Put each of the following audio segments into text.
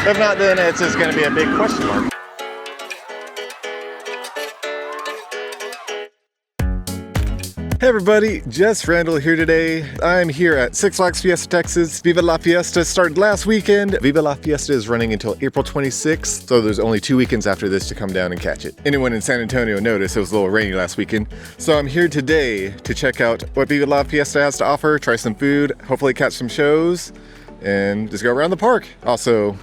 If not, then it's just going to be a big question mark. Hey everybody, Jess Randall here today. I'm here at Six Flags Fiesta Texas. Viva La Fiesta started last weekend. Viva La Fiesta is running until April 26th, so there's only 2 weekends after this to come down and catch it. Anyone in San Antonio noticed it was a little rainy last weekend, so I'm here today to check out what Viva La Fiesta has to offer, try some food, hopefully catch some shows, and just go around the park. Also,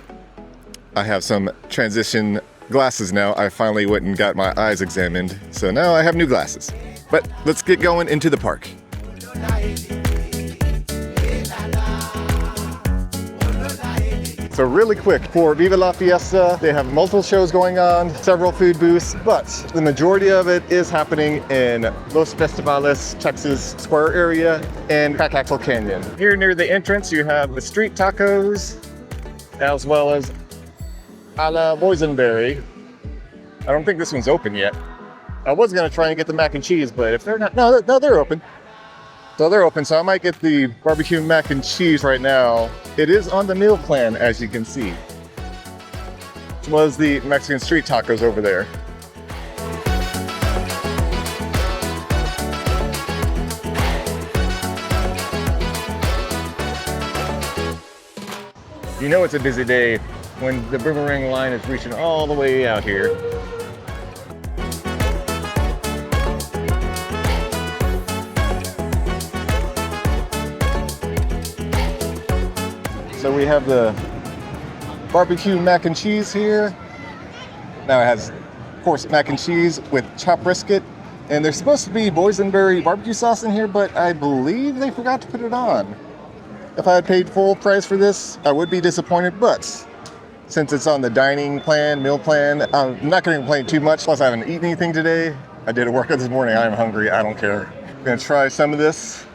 I have some transition glasses now. I finally went and got my eyes examined, so now I have new glasses. But let's get going into the park. So really quick, for Viva La Fiesta, they have multiple shows going on, several food booths, but the majority of it is happening in Los Festivales, Texas Square area and Crackaxel Canyon. Here near the entrance, you have the street tacos, as well as a la Boysenberry. I don't think this one's open yet. I was gonna try and get the mac and cheese, but if they're not, no, they're open. So they're open, so I might get the barbecue mac and cheese right now. It is on the meal plan, as you can see. Which was the Mexican street tacos over there. You know it's a busy day when the boomerang line is reaching all the way out here. So we have the barbecue mac and cheese here. Now it has, of course, mac and cheese with chopped brisket. And there's supposed to be boysenberry barbecue sauce in here, but I believe they forgot to put it on. If I had paid full price for this, I would be disappointed, but since it's on the dining plan, meal plan, I'm not gonna complain too much, plus I haven't eaten anything today. I did a workout this morning, I'm hungry, I don't care. I'm gonna try some of this.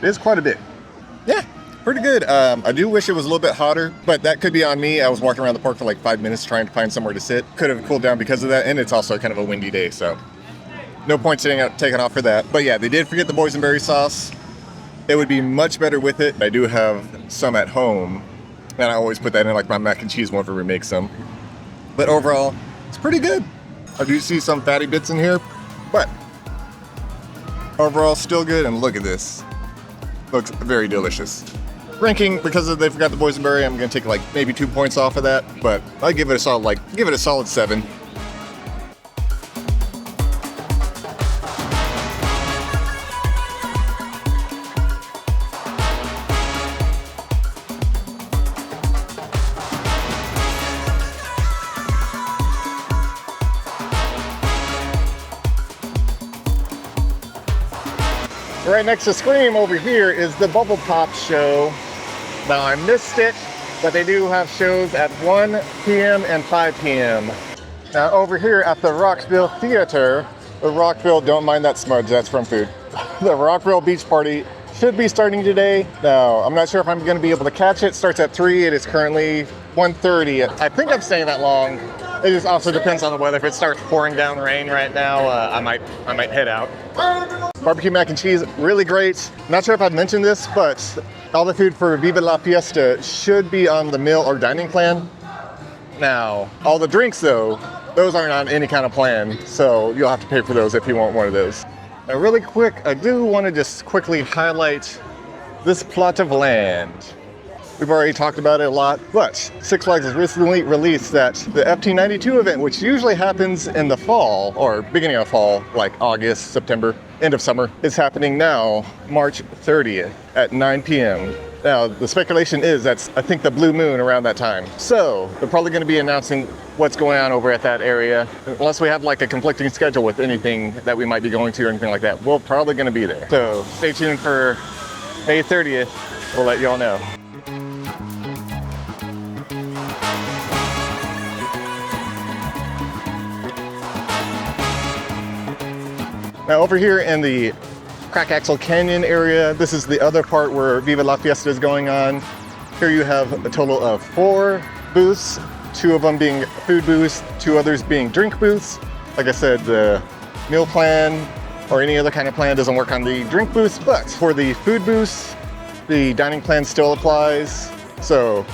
It is quite a bit. Yeah, pretty good. I do wish it was a little bit hotter, but that could be on me. I was walking around the park for like 5 minutes trying to find somewhere to sit. Could have cooled down because of that, and it's also kind of a windy day, so no point taking off for that. But yeah, they did forget the boysenberry sauce. It would be much better with it. I do have some at home, and I always put that in like my mac and cheese whenever we make some. But overall, it's pretty good. I do see some fatty bits in here, but overall still good, and look at this. Looks very delicious. Ranking, because they forgot the boysenberry, I'm gonna take like maybe 2 points off of that, but I give it a solid 7. Right next to Scream over here is the Bubble Pop show. Now I missed it, but they do have shows at 1 p.m. and 5 p.m. Now over here at the Rockville Theater, the Rockville, don't mind that smudge, that's from food. The Rockville Beach Party should be starting today. Now, I'm not sure if I'm gonna be able to catch it. It starts at 3, it is currently 1:30. I think I'm staying that long. It just also depends on the weather. If it starts pouring down rain right now, I might head out. Barbecue mac and cheese, really great. Not sure if I've mentioned this, but all the food for Viva La Fiesta should be on the meal or dining plan. Now, all the drinks though, those aren't on any kind of plan, so you'll have to pay for those if you want one of those. Now really quick, I do want to just quickly highlight this plot of land. We've already talked about it a lot, but Six Flags has recently released that the FT92 event, which usually happens in the fall, or beginning of fall, like August, September, end of summer, is happening now, March 30th at 9 p.m. Now, the speculation is that's, I think, the blue moon around that time. So, they're probably going to be announcing what's going on over at that area. Unless we have like a conflicting schedule with anything that we might be going to or anything like that, we're probably going to be there. So, stay tuned for May 30th. We'll let y'all know. Now over here in the Crackaxel Canyon area, this is the other part where Viva La Fiesta is going on. Here you have a total of 4 booths, 2 of them being food booths, 2 others being drink booths. Like I said, the meal plan or any other kind of plan doesn't work on the drink booths, but for the food booths, the dining plan still applies. So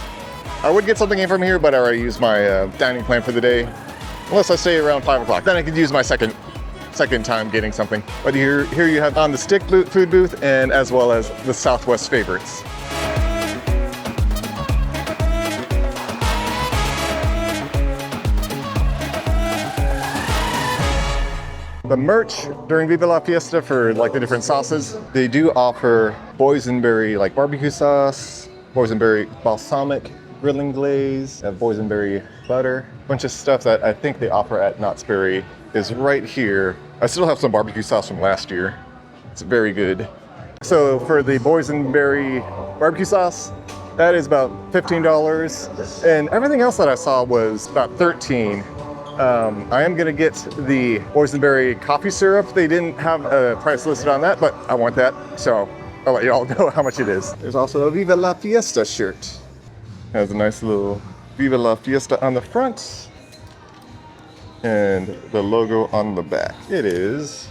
I would get something in from here, but I already used my dining plan for the day. Unless I stay around 5 o'clock, then I could use my second time getting something. But here you have on the stick food booth, and as well as the Southwest favorites. The merch during Viva La Fiesta for like the different sauces, they do offer Boysenberry like barbecue sauce, Boysenberry balsamic grilling glaze, Boysenberry butter. A bunch of stuff that I think they offer at Knott's Berry is right here. I still have some barbecue sauce from last year. It's very good. So for the Boysenberry barbecue sauce, that is about $15. And everything else that I saw was about $13. I am gonna get the Boysenberry coffee syrup. They didn't have a price listed on that, but I want that. So I'll let you all know how much it is. There's also a Viva La Fiesta shirt. Has a nice little Viva La Fiesta on the front and the logo on the back. It is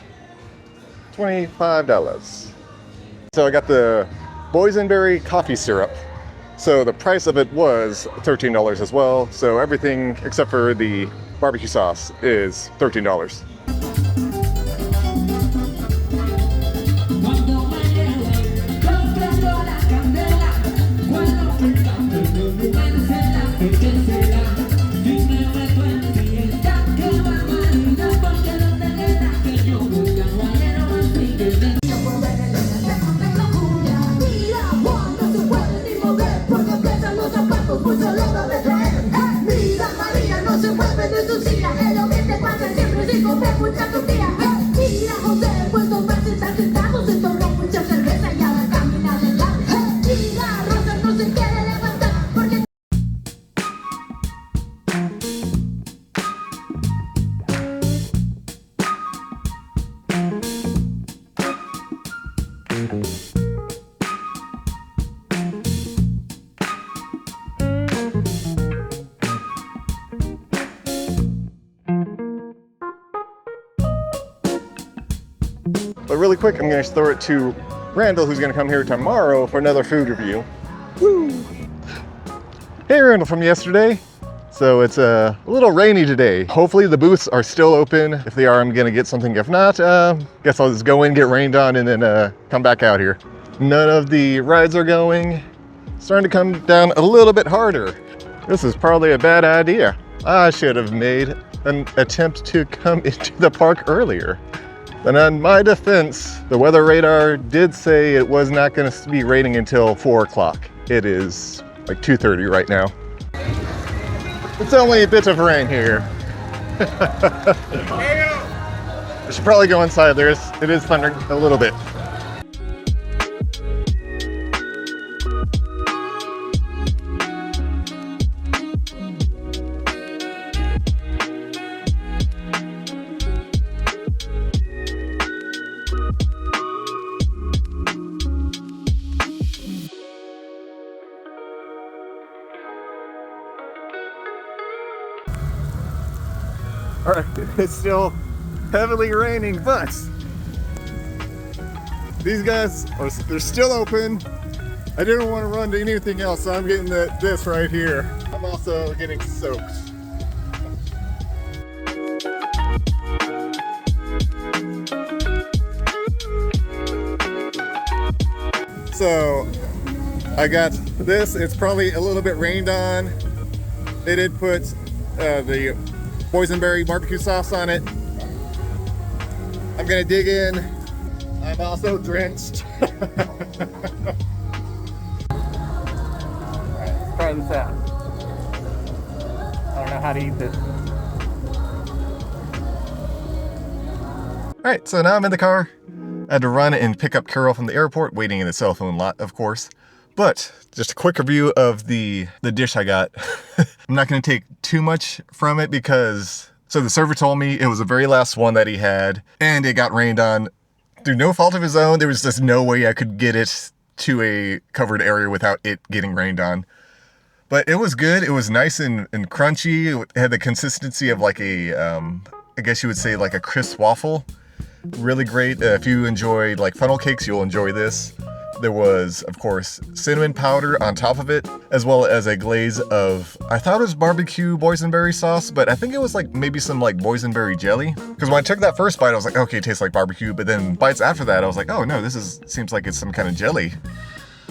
$25. So I got the Boysenberry coffee syrup. So the price of it was $13 as well. So everything except for the barbecue sauce is $13. But really quick, I'm going to throw it to Randall, who's going to come here tomorrow for another food review. Woo! Hey Randall from yesterday. So it's a little rainy today. Hopefully the booths are still open. If they are, I'm going to get something. If not, guess I'll just go in, get rained on, and then come back out here. None of the rides are going. Starting to come down a little bit harder. This is probably a bad idea. I should have made an attempt to come into the park earlier. And on my defense, the weather radar did say it was not going to be raining until 4 o'clock. It is like 2:30 right now. It's only a bit of rain here. I should probably go inside. It is thundering a little bit. All right, it's still heavily raining, but these guys they're still open. I didn't want to run to anything else, so I'm getting this right here. I'm also getting soaked. So I got this. It's probably a little bit rained on. They did put the Boysenberry barbecue sauce on it. I'm gonna dig in. I'm also drenched. Alright, let's try this out. I don't know how to eat this. Alright, so now I'm in the car. I had to run and pick up Carol from the airport, waiting in the cell phone lot, of course. But just a quick review of the dish I got. I'm not going to take too much from it because, so the server told me it was the very last one that he had, and it got rained on through no fault of his own. There was just no way I could get it to a covered area without it getting rained on. But it was good. It was nice and crunchy. It had the consistency of like a, I guess you would say like a crisp waffle. Really great. If you enjoy like funnel cakes, you'll enjoy this. There was, of course, cinnamon powder on top of it, as well as a glaze of, I thought it was barbecue boysenberry sauce, but I think it was like maybe some like boysenberry jelly. Because when I took that first bite, I was like, okay, it tastes like barbecue. But then bites after that, I was like, oh no, seems like it's some kind of jelly.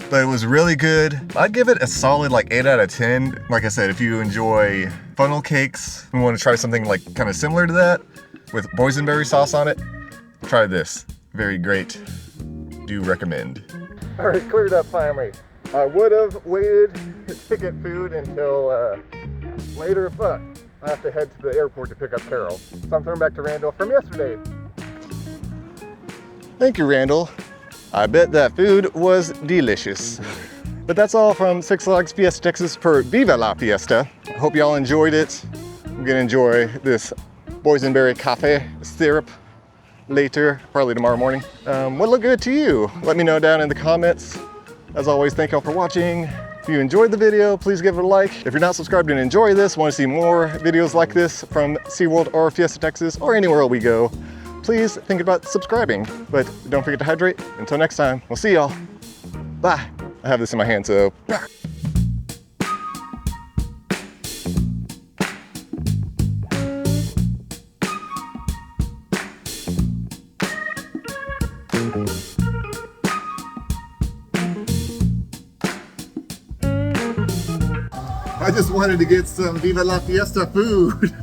But it was really good. I'd give it a solid like 8 out of 10. Like I said, if you enjoy funnel cakes and want to try something like kind of similar to that with boysenberry sauce on it, try this. Very great. Do recommend. All right, cleared up finally. I would have waited to get food until later, but I have to head to the airport to pick up Carol. So I'm throwing back to Randall from yesterday. Thank you, Randall. I bet that food was delicious. But that's all from Six Flags Fiesta Texas for Viva La Fiesta. I hope y'all enjoyed it. I'm gonna enjoy this boysenberry cafe syrup later, probably tomorrow morning. What looked good to you? Let me know down in the comments. As always, thank y'all for watching. If you enjoyed the video, please give it a like. If you're not subscribed and enjoy this, want to see more videos like this from SeaWorld or Fiesta Texas or anywhere we go, please think about subscribing. But don't forget to hydrate. Until next time, we'll see y'all. Bye. I have this in my hand, so. I just wanted to get some Viva La Fiesta food.